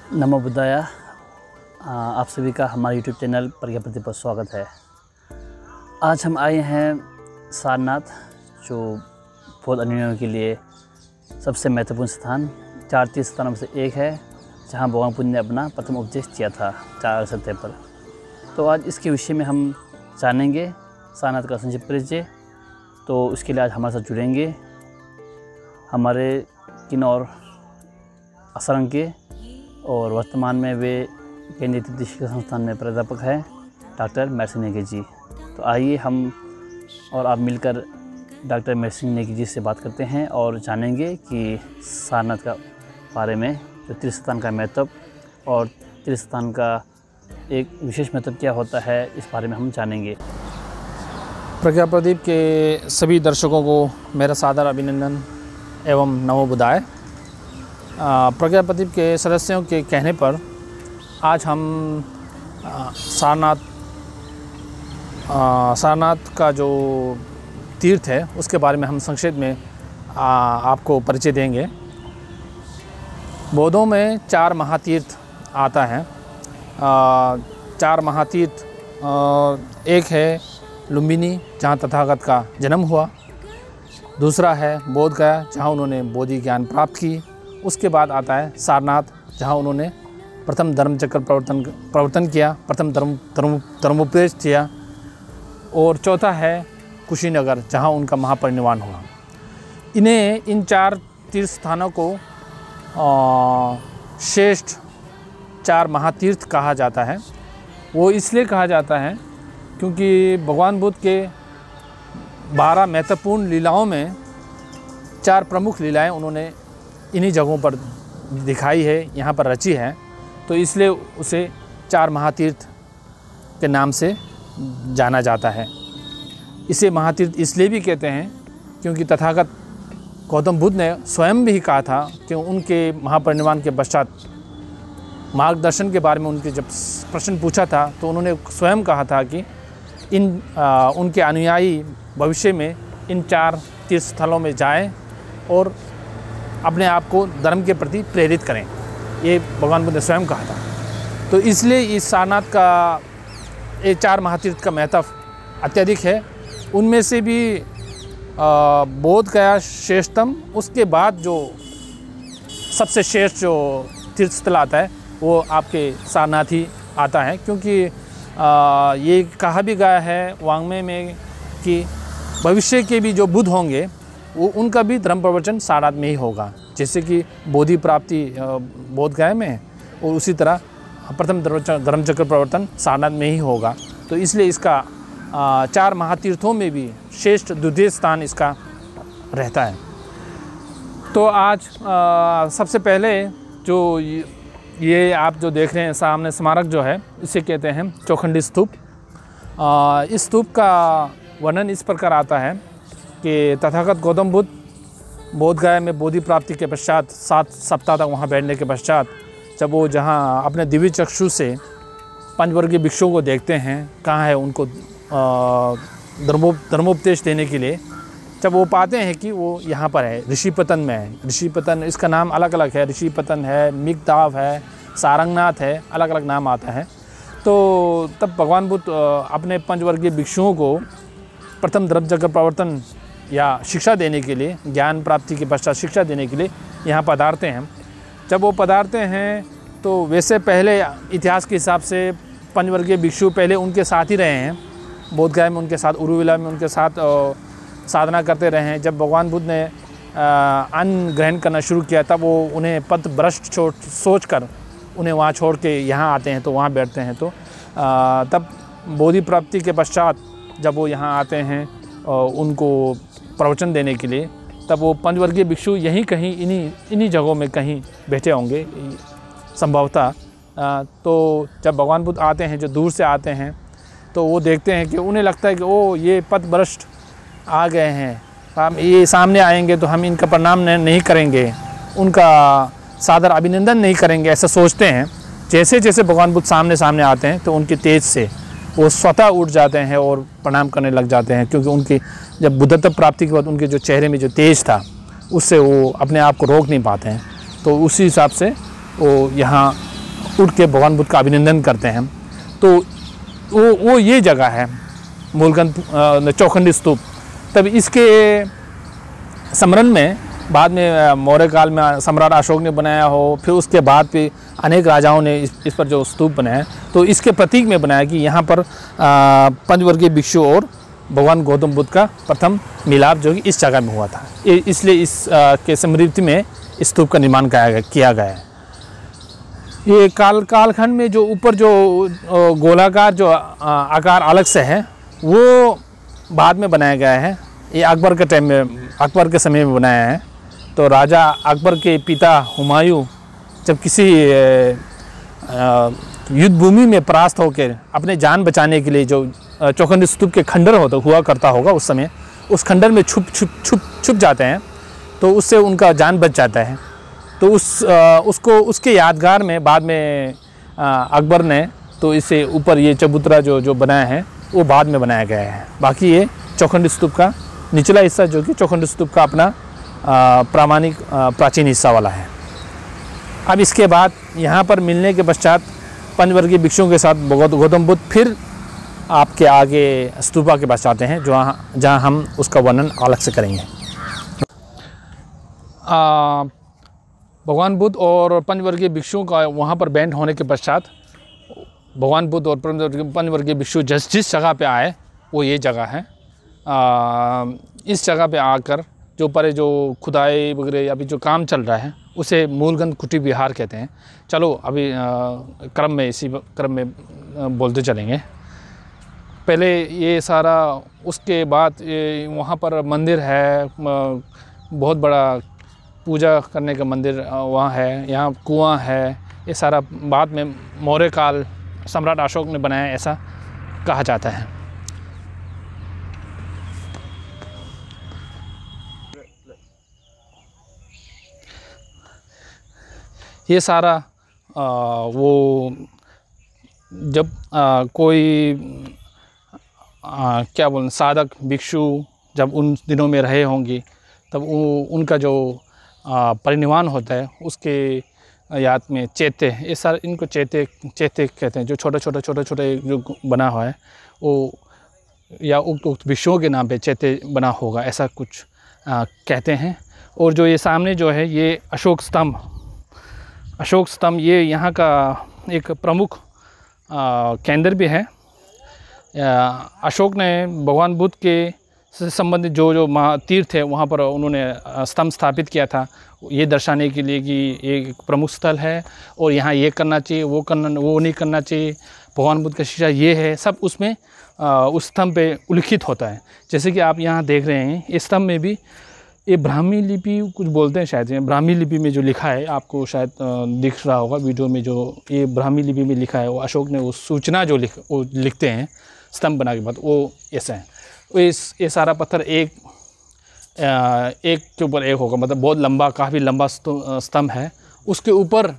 नमो बुद्धाय। आप सभी का हमारे यूट्यूब चैनल प्रज्ञापति पर स्वागत है। आज हम आए हैं सारनाथ, जो बौद्ध अनुयायियों के लिए सबसे महत्वपूर्ण स्थान 4 तीर्थ स्थानों में से एक है, जहां भगवान बुद्ध ने अपना प्रथम उपदेश दिया था 4 सत्य पर। तो आज इसके विषय में हम जानेंगे सारनाथ का संक्षिप्त परिचय। तो उसके लिए आज हमारे साथ जुड़ेंगे हमारे किन्नौर आश्रम के और वर्तमान में वे केंद्रीय तीर्थ शिक्षा संस्थान में प्राध्यापक हैं, डॉक्टर महर्षि सिंह नेगी जी। तो आइए हम और आप मिलकर डॉक्टर महर्षि सिंह नेगी जी से बात करते हैं और जानेंगे कि सारनाथ का बारे में, जो तीर्थ स्थान का महत्व और तीर्थ स्थान का एक विशेष महत्व क्या होता है, इस बारे में हम जानेंगे। प्रज्ञाप्रदीप के सभी दर्शकों को मेरा सादर अभिनंदन एवं नमो बुद्धाय। प्रज्ञाप्रदीप के सदस्यों के कहने पर आज हम सारनाथ का जो तीर्थ है उसके बारे में हम संक्षेप में आपको परिचय देंगे। बौद्धों में 4 महातीर्थ आता है। 4 महातीर्थ, एक है लुम्बिनी, जहाँ तथागत का जन्म हुआ। दूसरा है बोध गया, जहाँ उन्होंने बोधि ज्ञान प्राप्त की। उसके बाद आता है सारनाथ, जहाँ उन्होंने प्रथम धर्मचक्र प्रवर्तन किया, प्रथम धर्मोपदेश किया। और चौथा है कुशीनगर, जहाँ उनका महापरिनिर्वाण हुआ। इन 4 तीर्थ स्थानों को श्रेष्ठ 4 महातीर्थ कहा जाता है। वो इसलिए कहा जाता है क्योंकि भगवान बुद्ध के 12 महत्वपूर्ण लीलाओं में 4 प्रमुख लीलाएं उन्होंने इन्हीं जगहों पर दिखाई है, यहाँ पर रची है। तो इसलिए उसे 4 महातीर्थ के नाम से जाना जाता है। इसे महातीर्थ इसलिए भी कहते हैं क्योंकि तथागत गौतम बुद्ध ने स्वयं भी कहा था कि उनके महापरिनिर्वाण के पश्चात मार्गदर्शन के बारे में उनके जब प्रश्न पूछा था तो उन्होंने स्वयं कहा था कि उनके अनुयायी भविष्य में इन 4 तीर्थ स्थलों में जाएं और अपने आप को धर्म के प्रति प्रेरित करें। ये भगवान बुद्ध ने स्वयं कहा था। तो इसलिए इस सारनाथ का ये 4 महातीर्थ का महत्व अत्यधिक है। उनमें से भी बोध गया श्रेष्ठतम, उसके बाद जो सबसे श्रेष्ठ जो तीर्थ स्थल आता है वो आपके सारनाथ ही आता है। क्योंकि ये कहा भी गया है वाङ्मय में कि भविष्य के भी जो बुद्ध होंगे वो उनका भी धर्म प्रवचन सारनाथ में ही होगा। जैसे कि बोधि प्राप्ति बोध गया में है, और उसी तरह प्रथम धर्मचक्र प्रवर्तन सारनाथ में ही होगा। तो इसलिए इसका 4 महातीर्थों में भी श्रेष्ठ द्वितीय स्थान इसका रहता है। तो आज सबसे पहले जो ये आप जो देख रहे हैं सामने स्मारक जो है, इसे कहते हैं चौखंडी स्तूप। इस स्तूप का वर्णन इस प्रकार आता है कि तथागत गौतम बुद्ध बोध गया में बोधि प्राप्ति के पश्चात 7 सप्ताह तक वहाँ बैठने के पश्चात जब वो जहाँ अपने दिव्य चक्षु से पंचवर्गीय भिक्षुओं को देखते हैं, कहाँ है उनको धर्मोपदेश देने के लिए, जब वो पाते हैं कि वो यहाँ पर है, ऋषिपतन में है। ऋषिपतन, इसका नाम अलग अलग है, ऋषिपतन है, मिगदाव है, सारंगनाथ है, अलग अलग नाम आता है। तो तब भगवान बुद्ध अपने पंचवर्गीय भिक्षुओं को प्रथम धर्मचक्र प्रवर्तन या शिक्षा देने के लिए, ज्ञान प्राप्ति के पश्चात शिक्षा देने के लिए यहाँ पधारते हैं। जब वो पधारते हैं तो वैसे पहले इतिहास के हिसाब से पंचवर्गीय भिक्षु पहले उनके साथ ही रहे हैं, बोध गया में उनके साथ, उरुविला में उनके साथ साधना करते रहे हैं। जब भगवान बुद्ध ने अन्न ग्रहण करना शुरू किया तब वो उन्हें पथ भ्रष्ट सोचकर उन्हें वहाँ छोड़ के यहाँ आते हैं, तो वहाँ बैठते हैं। तो तब बोधि प्राप्ति के पश्चात जब वो यहाँ आते हैं उनको प्रवचन देने के लिए, तब वो पंचवर्गीय भिक्षु यहीं कहीं इन्हीं जगहों में कहीं बैठे होंगे संभवतः। तो जब भगवान बुद्ध आते हैं, जो दूर से आते हैं, तो वो देखते हैं कि उन्हें लगता है कि ओ ये पथभ्रष्ट आ गए हैं, हम ये सामने आएंगे तो हम इनका प्रणाम नहीं करेंगे, उनका सादर अभिनंदन नहीं करेंगे, ऐसा सोचते हैं। जैसे जैसे भगवान बुद्ध सामने आते हैं तो उनके तेज से वो स्वतः उठ जाते हैं और प्रणाम करने लग जाते हैं, क्योंकि उनकी जब बुद्धत्व प्राप्ति के बाद उनके जो चेहरे में जो तेज था उससे वो अपने आप को रोक नहीं पाते हैं। तो उसी हिसाब से वो यहाँ उठ के भगवान बुद्ध का अभिनंदन करते हैं। तो वो ये जगह है मूलगंज चौखंडी स्तूप। तब इसके स्मरण में बाद में मौर्य काल में सम्राट अशोक ने बनाया हो, फिर उसके बाद भी अनेक राजाओं ने इस पर जो स्तूप बनाया, तो इसके प्रतीक में बनाया कि यहाँ पर पंचवर्गीय भिक्षु और भगवान गौतम बुद्ध का प्रथम मिलाप जो कि इस जगह में हुआ था। इसलिए इस के स्मृति में स्तूप का निर्माण किया गया है। ये कालखंड में जो ऊपर जो गोलाकार जो आकार अलग से है वो बाद में बनाया गया है। ये अकबर के टाइम में, अकबर के समय में बनाया है। तो राजा अकबर के पिता हुमायूं जब किसी युद्ध भूमि में परास्त होकर अपने जान बचाने के लिए जो चौखंडी स्तूप के खंडर हुआ करता होगा उस समय, उस खंडर में छुप जाते हैं, तो उससे उनका जान बच जाता है। तो उसके यादगार में बाद में अकबर ने तो इसे ऊपर ये चबूतरा जो बनाया है वो बाद में बनाया गया है। बाकी ये चौखंडी स्तूप का निचला हिस्सा जो कि चौखंडी स्तूप का अपना प्रामाणिक प्राचीन हिस्सा वाला है। अब इसके बाद यहाँ पर मिलने के पश्चात पंचवर्गीय भिक्षुओं के साथ गौतम बुद्ध फिर आपके आगे स्तूपा के पास आते हैं, जहाँ हम उसका वर्णन अलग से करेंगे। भगवान बुद्ध और पंचवर्गीय भिक्षुओं का वहाँ पर बैंड होने के पश्चात भगवान बुद्ध और पंचवर्गीय भिक्षु जिस जगह पे आए वो ये जगह है। इस जगह पे आकर जो पर जो खुदाई वगैरह अभी जो काम चल रहा है उसे मूलगंज कुटी विहार कहते हैं। चलो अभी इसी क्रम में बोलते चलेंगे। पहले ये सारा, उसके बाद ये वहाँ पर मंदिर है, बहुत बड़ा पूजा करने का मंदिर वहाँ है। यहाँ कुआं है। ये सारा बाद में मौर्य काल सम्राट अशोक ने बनाया ऐसा कहा जाता है। ये सारा वो जब कोई क्या बोलें साधक भिक्षु जब उन दिनों में रहे होंगे तब उनका जो परिनिर्वाण होता है उसके याद में चैत्य, ये सारे इनको चैत्य कहते हैं। जो छोटे जो बना हुआ है वो या उक्त भिक्षुओं के नाम पे चैत्य बना होगा ऐसा कुछ कहते हैं। और जो ये सामने जो है ये अशोक स्तंभ ये यहाँ का एक प्रमुख केंद्र भी है। अशोक ने भगवान बुद्ध के से संबंधित जो तीर्थ है वहाँ पर उन्होंने स्तंभ स्थापित किया था, ये दर्शाने के लिए कि ये एक प्रमुख स्थल है और यहाँ ये करना चाहिए, वो नहीं करना चाहिए। भगवान बुद्ध का शिक्षा ये है, सब उसमें उस स्तंभ पे उल्लिखित होता है। जैसे कि आप यहाँ देख रहे हैं इस स्तंभ में भी ये ब्राह्मी लिपि कुछ बोलते हैं शायद, ब्राह्मी लिपि में जो लिखा है आपको शायद दिख रहा होगा वीडियो में, जो ये ब्राह्मी लिपि में लिखा है वो अशोक ने वो सूचना जो लिखते हैं स्तंभ बना के बाद वो ऐसा है। ये सारा पत्थर एक के ऊपर एक होगा, मतलब बहुत लंबा, काफ़ी लंबा स्तंभ है। उसके ऊपर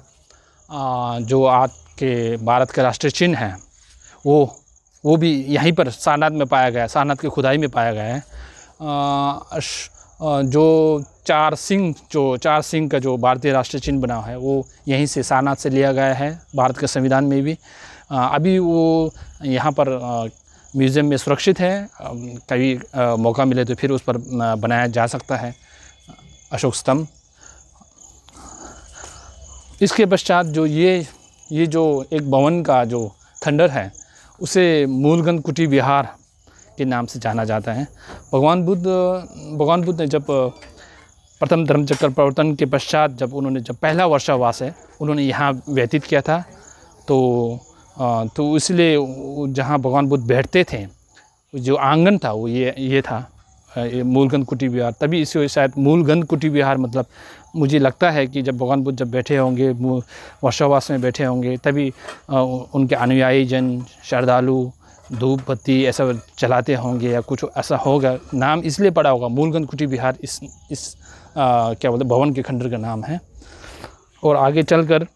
जो आज के भारत के राष्ट्रीय चिन्ह है वो भी यहीं पर सारनाथ में पाया गया है, सारनाथ की खुदाई में पाया गया है। जो चार सिंह का जो भारतीय राष्ट्रीय चिन्ह बना है वो यहीं से सारनाथ से लिया गया है। भारत के संविधान में भी अभी वो यहाँ पर म्यूज़ियम में सुरक्षित है। कभी मौका मिले तो फिर उस पर बनाया जा सकता है अशोक स्तंभ। इसके पश्चात जो ये जो एक भवन का जो खंडर है उसे मूलगंज कुटी विहार के नाम से जाना जाता है। भगवान बुद्ध ने जब प्रथम धर्मचक्र प्रवर्तन के पश्चात जब पहला वर्षावास है उन्होंने यहाँ व्यतीत किया था, तो इसलिए जहाँ भगवान बुद्ध बैठते थे जो आंगन था वो ये था, ये मूलगंज कुटी विहार। तभी इसे शायद मूलगंज कुटी विहार, मतलब मुझे लगता है कि जब भगवान बुद्ध जब बैठे होंगे वर्षावास में बैठे होंगे तभी उनके अनुयायी जन श्रद्धालु धूप बत्ती ऐसा चलाते होंगे या कुछ ऐसा होगा, नाम इसलिए पड़ा होगा मूलगंज कुटी विहार। इस क्या बोलते भवन के खंडर का नाम है। और आगे चलकर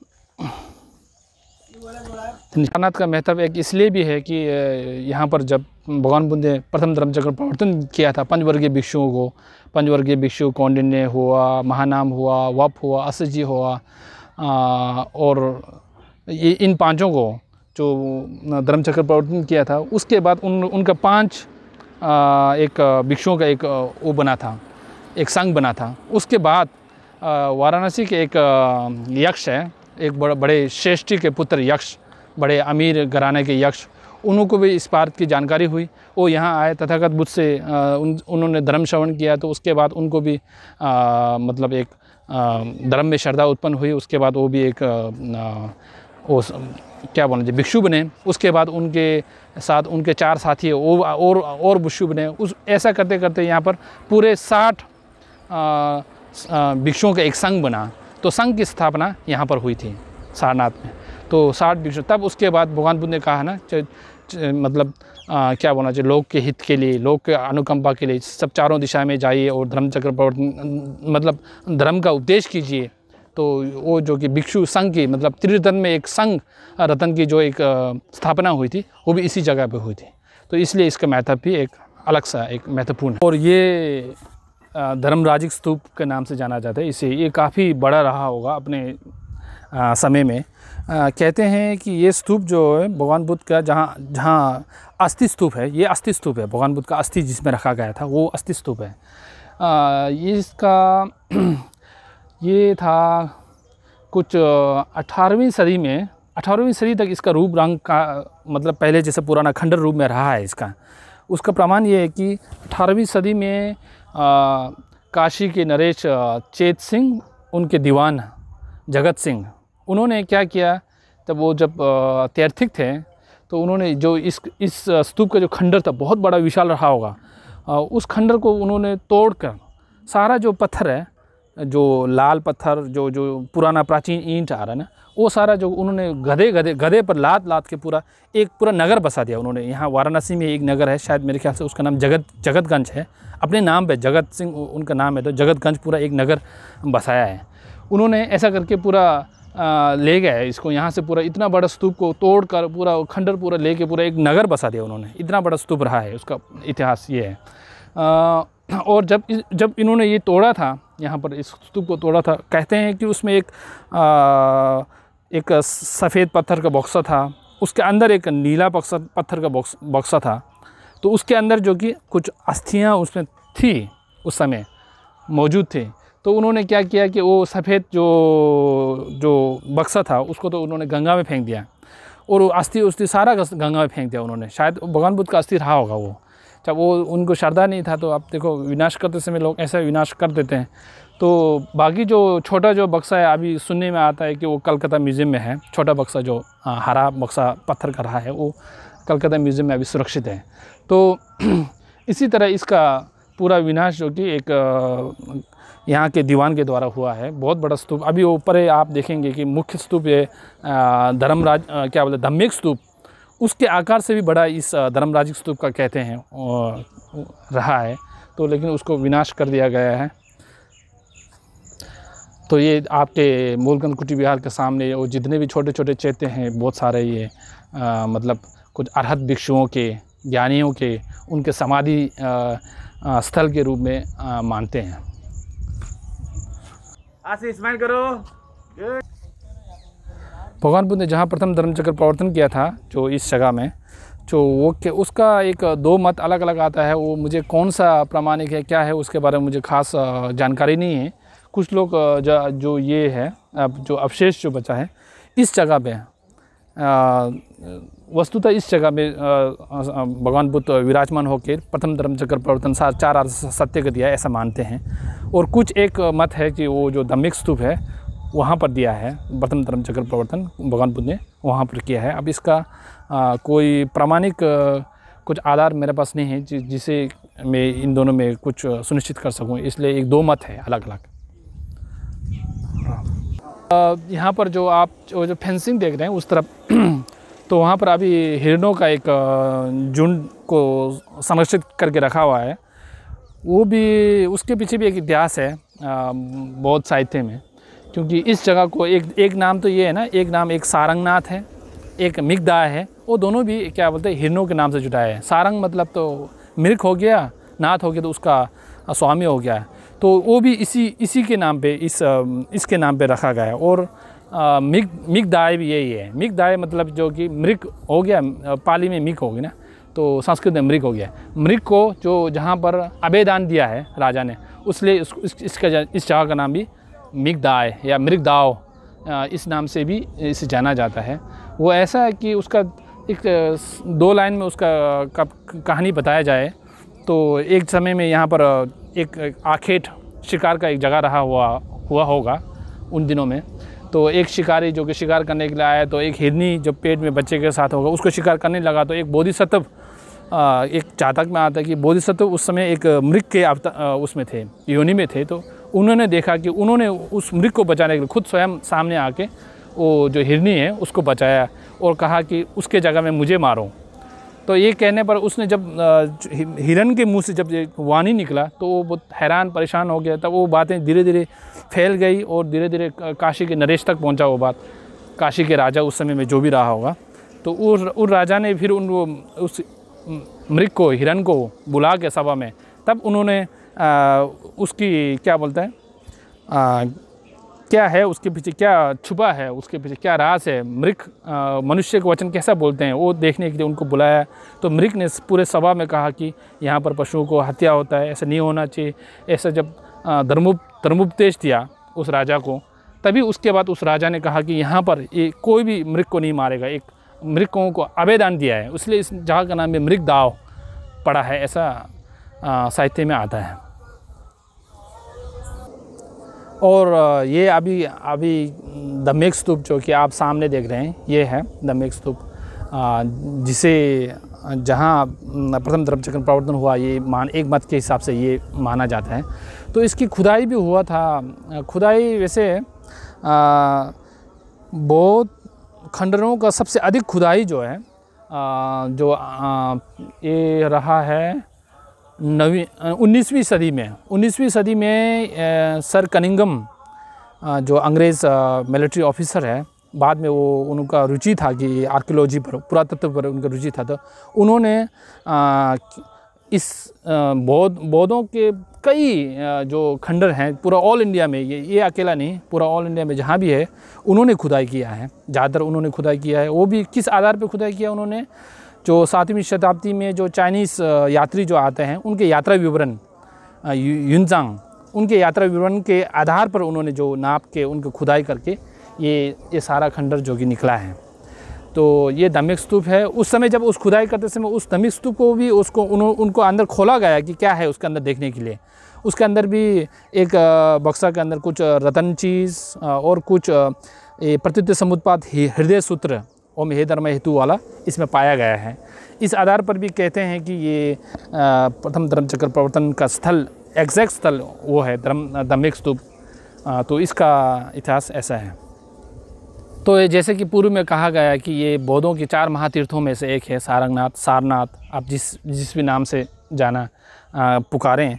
सारनाथ का महत्व एक इसलिए भी है कि यहाँ पर जब भगवान बुद्ध ने प्रथम धर्मचक्र प्रवर्तन किया था पंचवर्गीय भिक्षु कौंडिन्य हुआ, महानाम हुआ, वप हुआ, असजी हुआ और ये इन पांचों को जो धर्मचक्र प्रवर्तन किया था, उसके बाद उनका 5 एक भिक्षुओं का एक वो बना था, एक संघ बना था। उसके बाद वाराणसी के एक यक्ष है, एक बड़े श्रेष्ठी के पुत्र यक्ष, बड़े अमीर घराने के यक्ष, उनको भी इस बात की जानकारी हुई। वो यहाँ आए, तथागत बुद्ध से उन्होंने धर्म श्रवण किया, तो उसके बाद उनको भी मतलब एक धर्म में श्रद्धा उत्पन्न हुई। उसके बाद वो भी एक वो क्या बोलना चाहिए भिक्षु बने। उसके बाद उनके साथ उनके 4 साथी और भिक्षु बने। ऐसा करते करते यहाँ पर पूरे 60 भिक्षुओं का एक संघ बना। तो संघ की स्थापना यहाँ पर हुई थी सारनाथ में। तो 60 भिक्षु, तब उसके बाद भगवान बुद्ध ने कहा ना मतलब क्या बोलना चाहिए, लोक के हित के लिए, लोक के अनुकंपा के लिए सब चारों दिशा में जाइए और धर्मचक्र प्रवर्तन मतलब धर्म का उपदेश कीजिए। तो वो जो कि भिक्षु संघ की मतलब त्रिरत्न में एक संघ रत्न की जो एक स्थापना हुई थी, वो भी इसी जगह पे हुई थी। तो इसलिए इसका महत्व भी एक अलग सा एक महत्वपूर्ण है। और ये धर्मराजिक स्तूप के नाम से जाना जाता है इसे। ये काफ़ी बड़ा रहा होगा अपने समय में। कहते हैं कि ये स्तूप जो है भगवान बुद्ध का जहाँ अस्थि स्तूप है, ये अस्थि स्तूप है। भगवान बुद्ध का अस्थि जिसमें रखा गया था वो अस्थि स्तूप है। इसका ये था कुछ 18वीं सदी में, 18वीं सदी तक इसका रूप रंग का मतलब पहले जैसे पुराना खंडर रूप में रहा है इसका। उसका प्रमाण ये है कि 18वीं सदी में काशी के नरेश चेत सिंह, उनके दीवान जगत सिंह, उन्होंने क्या किया, तब वो जब तैर्थिक थे तो उन्होंने जो इस स्तूप का जो खंडर था बहुत बड़ा विशाल रहा होगा, उस खंडर को उन्होंने तोड़कर सारा जो पत्थर है, जो लाल पत्थर जो पुराना प्राचीन ईंट आ रहा है ना, वो सारा जो उन्होंने गधे पर लाद के पूरा नगर बसा दिया उन्होंने। यहाँ वाराणसी में एक नगर है, शायद मेरे ख्याल से उसका नाम जगतगंज है, अपने नाम पे जगत सिंह उनका नाम है, तो जगतगंज पूरा एक नगर बसाया है उन्होंने। ऐसा करके पूरा ले गए इसको, यहाँ से पूरा इतना बड़ा स्तूप को तोड़कर पूरा खंडर पूरा लेके पूरा एक नगर बसा दिया उन्होंने। इतना बड़ा स्तूप रहा है, उसका इतिहास ये है। और जब इन्होंने ये तोड़ा था, यहाँ पर इस स्तूप को तोड़ा था, कहते हैं कि उसमें एक सफ़ेद पत्थर का बक्सा था, उसके अंदर एक नीला पत्थर का बक्सा था। तो उसके अंदर जो कि कुछ अस्थियाँ उसमें थी, उस समय मौजूद थे। तो उन्होंने क्या किया कि वो सफ़ेद जो बक्सा था उसको तो उन्होंने गंगा में फेंक दिया, और वो अस्थि सारा गंगा में फेंक दिया उन्होंने। शायद भगवान बुद्ध का अस्थि रहा होगा वो, जब वो उनको श्रद्धा नहीं था। तो आप देखो विनाश करते समय लोग ऐसा विनाश कर देते हैं। तो बाकी जो छोटा जो बक्सा है, अभी सुनने में आता है कि वो कलकत्ता म्यूज़ियम में है। छोटा बक्सा जो हरा बक्सा पत्थर का रहा है, वो कलकत्ता म्यूज़ियम में अभी सुरक्षित है। तो इसी तरह इसका पूरा विनाश जो कि एक यहाँ के दीवान के द्वारा हुआ है। बहुत बड़ा स्तूप, अभी ऊपर आप देखेंगे कि मुख्य स्तूप है धम्मिक स्तूप, उसके आकार से भी बड़ा इस धर्मराजिक स्तूप का कहते हैं रहा है। तो लेकिन उसको विनाश कर दिया गया है। तो ये आपके मूलगंज कुटी विहार के सामने वो जितने भी छोटे छोटे चैत्य हैं, बहुत सारे ये मतलब कुछ अरहत भिक्षुओं के, ज्ञानियों के, उनके समाधि स्थल के रूप में मानते हैं। स्माइल करो। भगवान बुद्ध ने जहाँ प्रथम धर्मचक्र प्रवर्तन किया था, जो इस जगह में, जो वो उसका एक 2 मत अलग अलग आता है। वो मुझे कौन सा प्रामाणिक है, क्या है, उसके बारे में मुझे खास जानकारी नहीं है। कुछ लोग जो ये है जो अवशेष जो बचा है इस जगह पे, वस्तुतः इस जगह में भगवान बुद्ध विराजमान होकर प्रथम धर्मचक्र प्रवर्तन 4 आर्य सत्य को दिया, ऐसा मानते हैं। और कुछ एक मत है कि वो जो धम्मिक स्तूप है वहाँ पर दिया है, प्रथम धर्मचक्र प्रवर्तन भगवान बुद्ध ने वहाँ पर किया है। अब इसका कोई प्रामाणिक कुछ आधार मेरे पास नहीं है जिसे मैं इन दोनों में कुछ सुनिश्चित कर सकूँ, इसलिए एक 2 मत है अलग अलग। यहाँ पर जो आप जो फेंसिंग देख रहे हैं उस तरफ, तो वहाँ पर अभी हिरणों का एक झुंड को संरक्षित करके रखा हुआ है। वो भी, उसके पीछे भी एक इतिहास है बौद्ध साहित्य में, क्योंकि इस जगह को एक नाम तो ये है ना, एक नाम एक सारंगनाथ है, एक मिगदा है। वो दोनों भी क्या बोलते हैं, हिरणों के नाम से जुटाए हैं। सारंग मतलब तो मृग हो गया, नाथ हो गया तो उसका स्वामी हो गया, तो वो भी इसी के नाम पे इसके नाम पे रखा गया है। और मिगदाय भी यही है। मिगदाय मतलब जो कि मृग हो गया, पाली में मिग होगी ना, तो संस्कृत में मृग हो गया। मृग को जो जहाँ पर अभेदान दिया है राजा ने, उसलिए इस जगह का नाम भी मिगदाय या मृगदाव इस नाम से भी इसे जाना जाता है। वो ऐसा है कि उसका एक 2 लाइन में उसका कहानी बताया जाए तो एक समय में यहाँ पर एक आखेट शिकार का एक जगह रहा हुआ होगा उन दिनों में। तो एक शिकारी जो कि शिकार करने के लिए आया, तो एक हिरनी जो पेट में बच्चे के साथ होगा उसको शिकार करने लगा। तो एक बोधिसत्व, एक जातक में आता है कि बोधिसत्व उस समय एक मृग के उसमें थे, योनि में थे। तो उन्होंने देखा कि उन्होंने उस मृग को बचाने के लिए खुद स्वयं सामने आके वो जो हिरनी है उसको बचाया और कहा कि उसके जगह में मुझे मारो। तो ये कहने पर उसने जब हिरन के मुंह से जब वाणी निकला तो वो बहुत हैरान परेशान हो गया। तब वो बातें धीरे धीरे फैल गई और धीरे धीरे काशी के नरेश तक पहुंचा वो बात, काशी के राजा उस समय में जो भी रहा होगा। तो उस राजा ने फिर उस मृग को, हिरन को बुला के सभा में, तब उन्होंने उसकी क्या बोलते हैं, क्या है उसके पीछे, क्या छुपा है उसके पीछे, क्या राज है, मृग मनुष्य को वचन कैसा बोलते हैं, वो देखने के लिए उनको बुलाया। तो मृग ने पूरे सभा में कहा कि यहाँ पर पशुओं को हत्या होता है, ऐसा नहीं होना चाहिए। ऐसा जब धर्मोपदेश दिया उस राजा को, तभी उसके बाद उस राजा ने कहा कि यहाँ पर कोई भी मृग को नहीं मारेगा। एक मृगों को अभेदान दिया है, इसलिए इस जगह का नाम भी मृगदाव पड़ा है, ऐसा साहित्य में आता है। और ये अभी धम्मिक स्तूप जो कि आप सामने देख रहे हैं, ये है धम्मिक स्तूप, जिसे जहाँ प्रथम धर्मचक्र प्रवर्तन हुआ, ये एक मत के हिसाब से ये माना जाता है। तो इसकी खुदाई भी हुआ था। खुदाई वैसे बौद्ध खंडरों का सबसे अधिक खुदाई जो है ये रहा है 19वीं सदी में सर कनिंगम जो अंग्रेज़ मिलिट्री ऑफिसर है, बाद में वो उनका रुचि था कि आर्कियोलॉजी पर, पुरातत्व पर उनका रुचि था। तो उन्होंने इस बौद्धों के कई जो खंडर हैं पूरा ऑल इंडिया में, ये अकेला नहीं, पूरा ऑल इंडिया में जहाँ भी है उन्होंने खुदाई किया है। ज़्यादातर उन्होंने खुदाई किया है। वो भी किस आधार पर खुदाई किया उन्होंने, जो 7वीं शताब्दी में जो चाइनीज़ यात्री जो आते हैं उनके यात्रा विवरण, युनजांग, उनके यात्रा विवरण के आधार पर उन्होंने जो नाप के उनको खुदाई करके ये सारा खंडर जो कि निकला है। तो ये धम्मिक स्तूप है। उस समय जब उस खुदाई करते समय उस धम्मिक स्तूप को भी उनको अंदर खोला गया कि क्या है उसके अंदर देखने के लिए। उसके अंदर भी एक बक्सा के अंदर कुछ रतन चीज़ और कुछ प्रत्युत्तर समुत्पाद हृदय सूत्र ओम हे धर्म हेतु वाला इसमें पाया गया है। इस आधार पर भी कहते हैं कि ये प्रथम धर्मचक्र प्रवर्तन का स्थल, एग्जैक्ट स्थल वो है धम्मिक स्तूप। तो इसका इतिहास ऐसा है। तो ये जैसे कि पूर्व में कहा गया कि ये बौद्धों के 4 महातीर्थों में से एक है, सारंगनाथ, सारनाथ, आप जिस भी नाम से जाना पुकारें।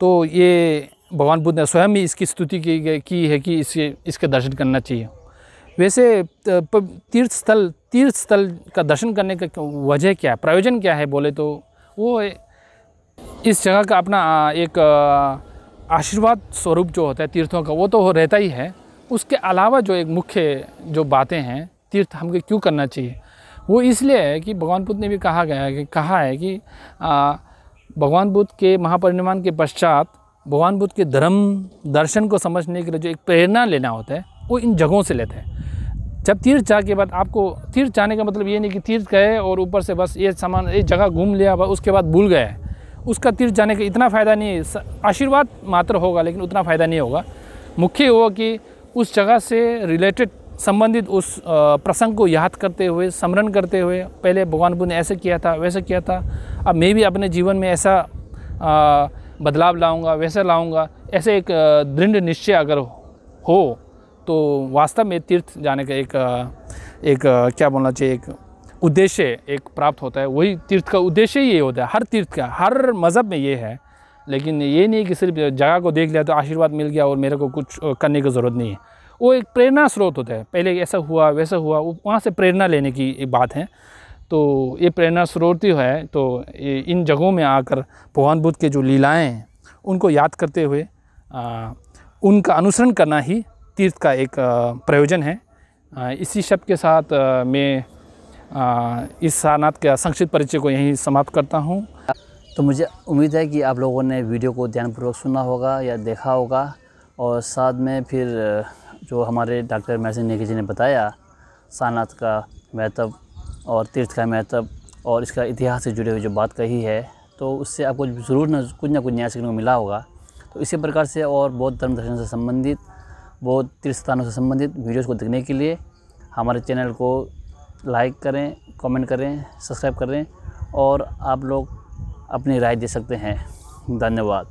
तो ये भगवान बुद्ध ने स्वयं ही इसकी स्तुति की है कि इसके दर्शन करना चाहिए। वैसे तीर्थ स्थल का दर्शन करने का वजह क्या है, प्रयोजन क्या है बोले तो वो इस जगह का अपना एक आशीर्वाद स्वरूप जो होता है तीर्थों का, वो तो रहता ही है। उसके अलावा जो एक मुख्य जो बातें हैं, तीर्थ हमको क्यों करना चाहिए, वो इसलिए है कि भगवान बुद्ध ने भी कहा है कि भगवान बुद्ध के महापरिनिर्वाण के पश्चात भगवान बुद्ध के धर्म दर्शन को समझने के लिए जो एक प्रेरणा लेना होता है वो इन जगहों से लेते हैं। जब तीर्थ जाके बाद आपको, तीर्थ जाने का मतलब ये नहीं कि तीर्थ गए और ऊपर से बस ये जगह घूम लिया उसके बाद भूल गए, उसका तीर्थ जाने का इतना फ़ायदा नहीं है। आशीर्वाद मात्र होगा लेकिन उतना फ़ायदा नहीं होगा। मुख्य हुआ कि उस जगह से रिलेटेड संबंधित उस प्रसंग को याद करते हुए, स्मरण करते हुए, पहले भगवान बुद्ध ने ऐसे किया था, वैसे किया था, अब मैं भी अपने जीवन में ऐसा बदलाव लाऊंगा, वैसा लाऊंगा, ऐसे एक दृढ़ निश्चय अगर हो तो वास्तव में तीर्थ जाने का एक क्या बोलना चाहिए, एक उद्देश्य एक प्राप्त होता है। वही तीर्थ का उद्देश्य ही ये होता है। हर तीर्थ का, हर मज़हब में ये है। लेकिन ये नहीं कि सिर्फ जगह को देख लिया तो आशीर्वाद मिल गया और मेरे को कुछ करने की ज़रूरत नहीं है। वो एक प्रेरणा स्रोत होता है। पहले ऐसा हुआ, वैसा हुआ, वहाँ से प्रेरणा लेने की एक बात है। तो ये प्रेरणा स्रोत ही है। तो इन जगहों में आकर भगवान बुद्ध के जो लीलाएँ हैं उनको याद करते हुए उनका अनुसरण करना ही तीर्थ का एक प्रयोजन है। इसी शब्द के साथ मैं इस सारनाथ का संक्षिप्त परिचय को यहीं समाप्त करता हूँ। तो मुझे उम्मीद है कि आप लोगों ने वीडियो को ध्यानपूर्वक सुना होगा या देखा होगा, और साथ में फिर जो हमारे डॉक्टर महसिन नेगी जी ने बताया सारनाथ का महत्व और तीर्थ का महत्व और इसका इतिहास से जुड़े हुए जो बात कही है, तो उससे आपको ज़रूर कुछ ना कुछ नया सीखने को मिला होगा। तो इसी प्रकार से और बौद्ध धर्म दर्शन से संबंधित, बौद्ध तीर्थ स्थानों से संबंधित वीडियोज़ को देखने के लिए हमारे चैनल को लाइक करें, कमेंट करें, सब्सक्राइब करें और आप लोग अपनी राय दे सकते हैं। धन्यवाद।